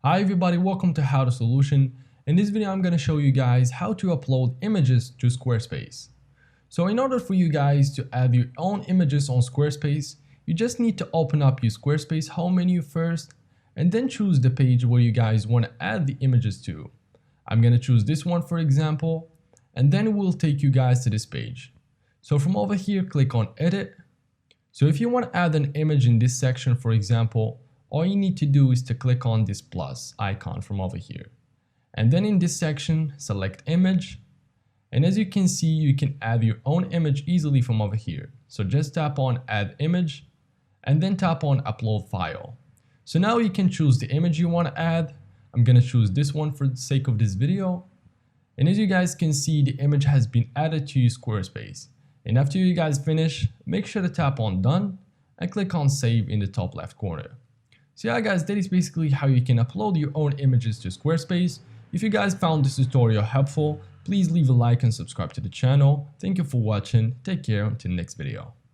Hi everybody, welcome to How to Solution. In this video I'm going to show you guys how to upload images to Squarespace. So in order for you guys to add your own images on Squarespace, you just need to open up your Squarespace home menu first and then choose the page where you guys want to add the images to. I'm going to choose this one for example, and then it will take you guys to this page. So from over here, click on Edit. So if you want to add an image in this section, for example, all you need to do is to click on this plus icon from over here. And then in this section, select Image. And as you can see, you can add your own image easily from over here. So just tap on Add Image and then tap on Upload File. So now you can choose the image you want to add. I'm going to choose this one for the sake of this video. And as you guys can see, the image has been added to your Squarespace. And after you guys finish, make sure to tap on Done and click on Save in the top left corner. So yeah guys, that is basically how you can upload your own images to Squarespace. If you guys found this tutorial helpful, please leave a like and subscribe to the channel. Thank you for watching. Take care until next video.